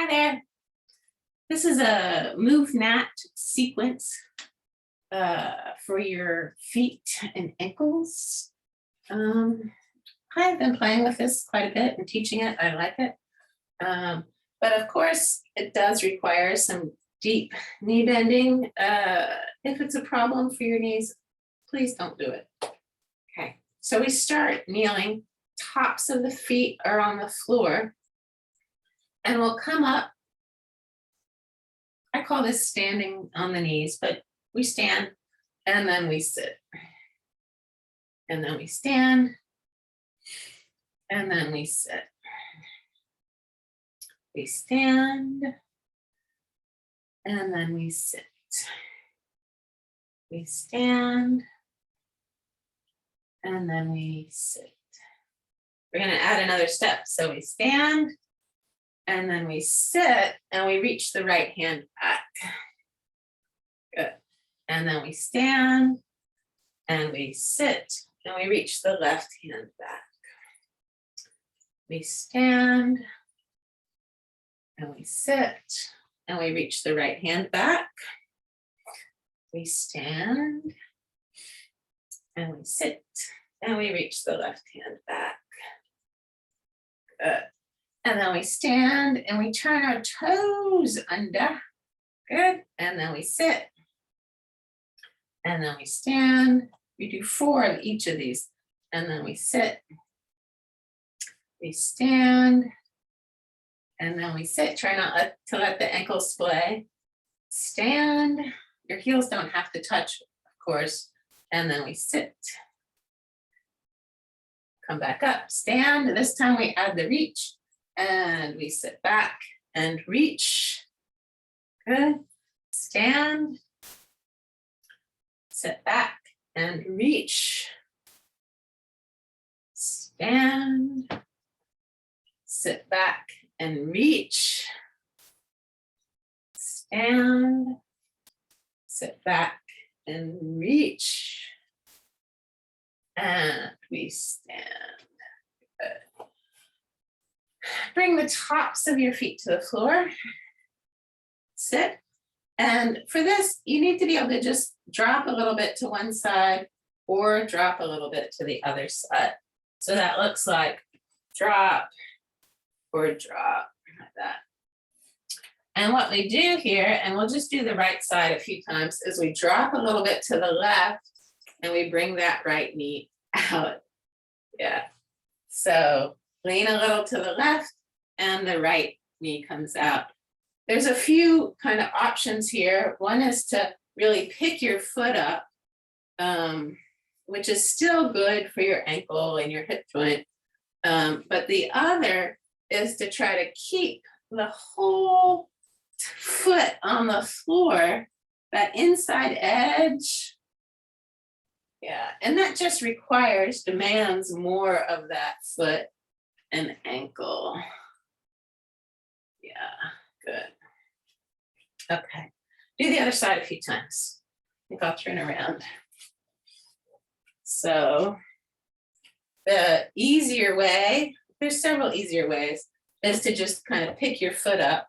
there. This is a MoveNat sequence for your feet and ankles. I've been playing with this quite a bit and teaching it. I like it. But of course, it does require some deep knee bending. If it's a problem for your knees, please don't do it. Okay, so we start kneeling. Tops of the feet are on the floor. And we'll come up. I call this standing on the knees, but we stand and then we sit. And then we stand and then we sit. We stand and then we sit. We stand and then we sit. We're going to add another step. So we stand and then we sit and we reach the right hand back. Good. And then we stand and we sit and we reach the left hand back. We stand and we sit and we reach the right hand back. We stand and we sit and we reach the left hand back. Good. And then we stand and we turn our toes under. Good. And then we sit. And then we stand. We do 4 of each of these. And then we sit. We stand. And then we sit. Try not to let the ankles splay. Stand. Your heels don't have to touch, of course. And then we sit. Come back up. Stand. This time we add the reach. And we sit back and reach. Good. Stand. Sit back and reach. Stand. Sit back and reach. Stand. Sit back and reach. And we stand. Good. Bring the tops of your feet to the floor. Sit. And for this, you need to be able to just drop a little bit to one side or drop a little bit to the other side. So that looks like drop or drop, like that. And what we do here, and we'll just do the right side a few times, is we drop a little bit to the left and we bring that right knee out. Yeah. So lean a little to the left and the right knee comes out. There's a few kind of options here. One is to really pick your foot up, which is still good for your ankle and your hip joint. But the other is to try to keep the whole foot on the floor, that inside edge. Yeah, and that just demands more of that foot and ankle. Yeah, good. Okay, do the other side a few times. I think I'll turn around. So the easier way, there's several easier ways, is to just kind of pick your foot up,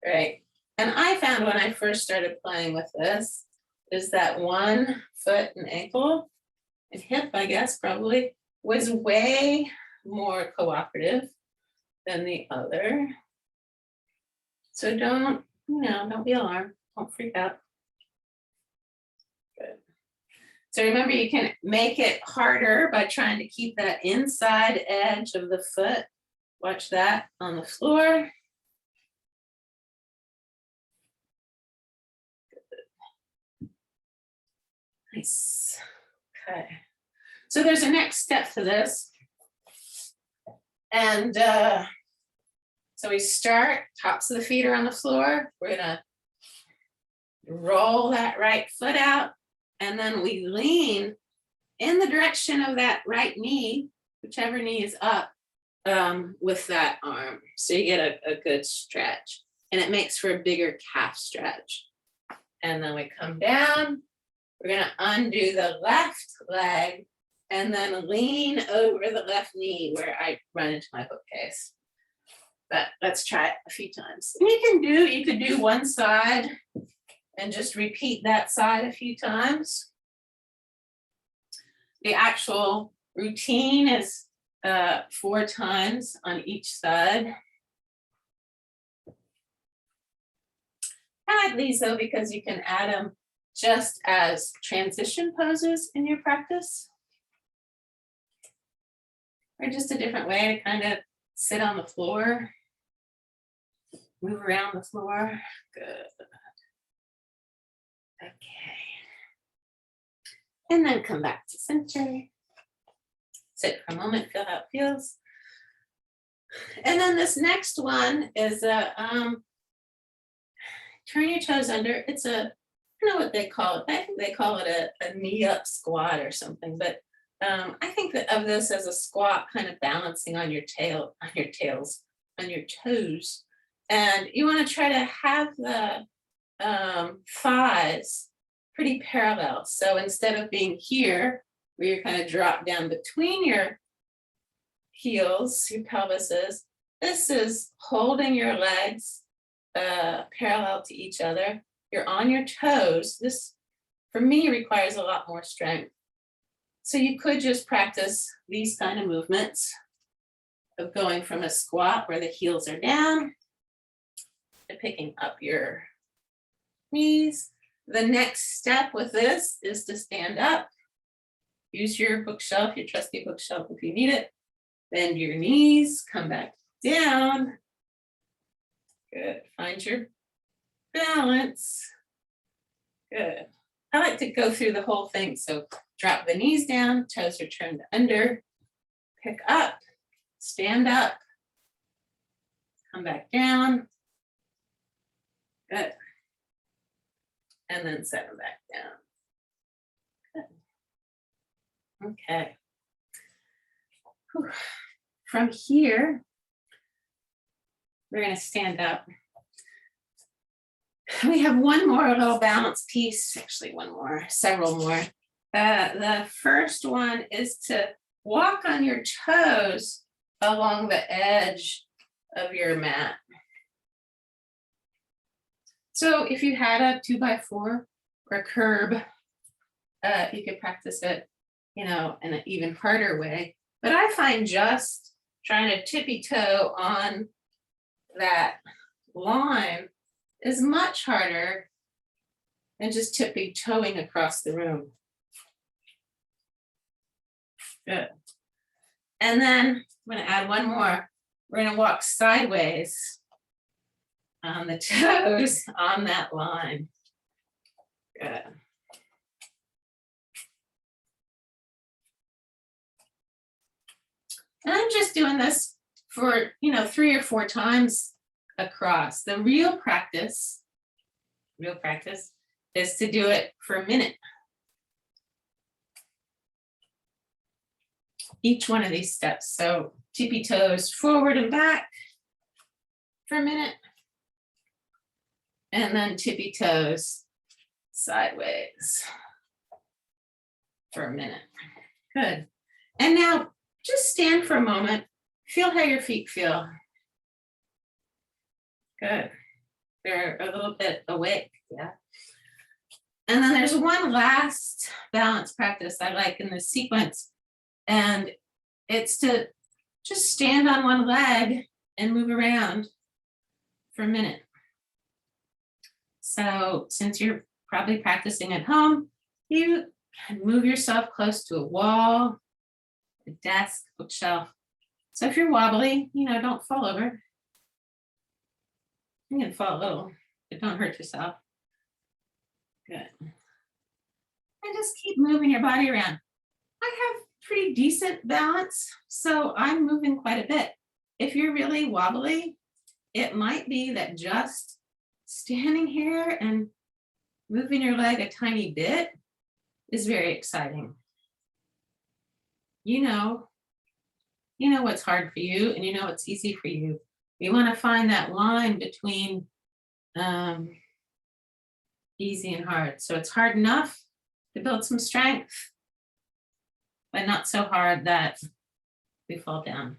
right? And I found when I first started playing with this, is that one foot and ankle and hip, I guess, probably, was way more cooperative than the other. So don't be alarmed. Don't freak out. Good. So remember, you can make it harder by trying to keep that inside edge of the foot. Watch that on the floor. Good. Nice. Okay. So there's a next step to this. And so we start, tops of the feet are on the floor. We're gonna roll that right foot out, and then we lean in the direction of that right knee, whichever knee is up, with that arm. So you get a good stretch, and it makes for a bigger calf stretch. And then we come down, we're gonna undo the left leg, and then lean over the left knee where I run into my bookcase. but let's try it a few times. And you could do one side and just repeat that side a few times. The actual routine is 4 times on each side. I like these though because you can add them just as transition poses in your practice. Or just a different way to kind of sit on the floor, move around the floor. Good. Okay. And then come back to center. Sit for a moment, feel how it feels. And then this next one is a turn your toes under. It's a, I don't know what they call it. I think they call it a knee up squat or something, but I think of this as a squat, kind of balancing on your tail, on your toes. And you want to try to have the thighs pretty parallel. So instead of being here, where you kind of drop down between your heels, your pelvises, this is holding your legs parallel to each other. You're on your toes. This, for me, requires a lot more strength. So you could just practice these kind of movements of going from a squat where the heels are down to picking up your knees. The next step with this is to stand up. Use your bookshelf, your trusty bookshelf if you need it. Bend your knees, come back down. Good, find your balance. Good. I like to go through the whole thing. So drop the knees down, toes are turned under, pick up, stand up, come back down. Good. And then set them back down. Good. Okay. Whew. From here, we're going to stand up. We have one more little balance piece, actually one more, several more. The first one is to walk on your toes along the edge of your mat. So if you had a 2x4 or a curb, you could practice it, in an even harder way. But I find just trying to tippy toe on that line is much harder than just tippy toeing across the room. Good. And then I'm going to add one more. We're going to walk sideways on the toes on that line. Good. And I'm just doing this for, 3 or 4 times across. The real practice is to do it for a minute. Each one of these steps. So tippy toes forward and back for a minute. And then tippy toes sideways for a minute. Good. And now just stand for a moment. Feel how your feet feel. Good. They're a little bit awake. Yeah. And then there's one last balance practice I like in this sequence. And it's to just stand on one leg and move around for a minute. So since you're probably practicing at home, you can move yourself close to a wall, a desk, bookshelf. So if you're wobbly, don't fall over. You can fall a little, but don't hurt yourself. Good. And just keep moving your body around. I have pretty decent balance, so I'm moving quite a bit. If you're really wobbly, it might be that just standing here and moving your leg a tiny bit is very exciting. You know what's hard for you, and you know what's easy for you. You want to find that line between easy and hard. So it's hard enough to build some strength, but not so hard that we fall down.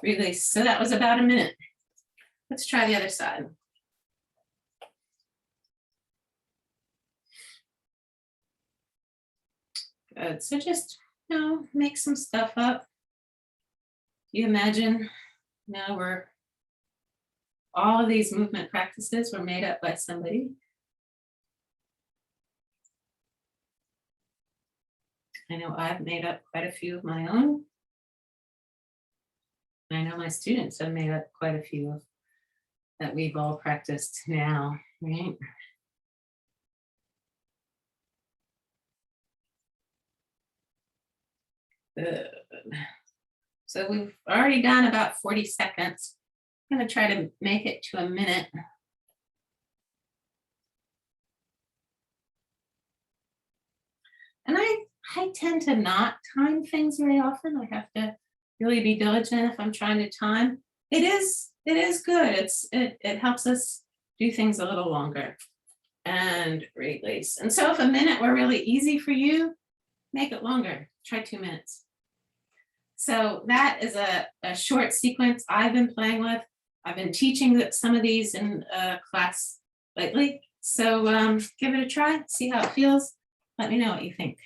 Release. So that was about a minute. Let's try the other side. Good. So just, make some stuff up. You imagine, all of these movement practices were made up by somebody. I know I've made up quite a few of my own. I know my students have made up quite a few that we've all practiced now, right? Good. So we've already done about 40 seconds. I'm going to try to make it to a minute. And I tend to not time things very often. I have to really be diligent if I'm trying to time. It is good. It helps us do things a little longer. And release. And so if a minute were really easy for you, make it longer. Try 2 minutes. So that is a short sequence I've been playing with. I've been teaching some of these in class lately. So give it a try, see how it feels. Let me know what you think.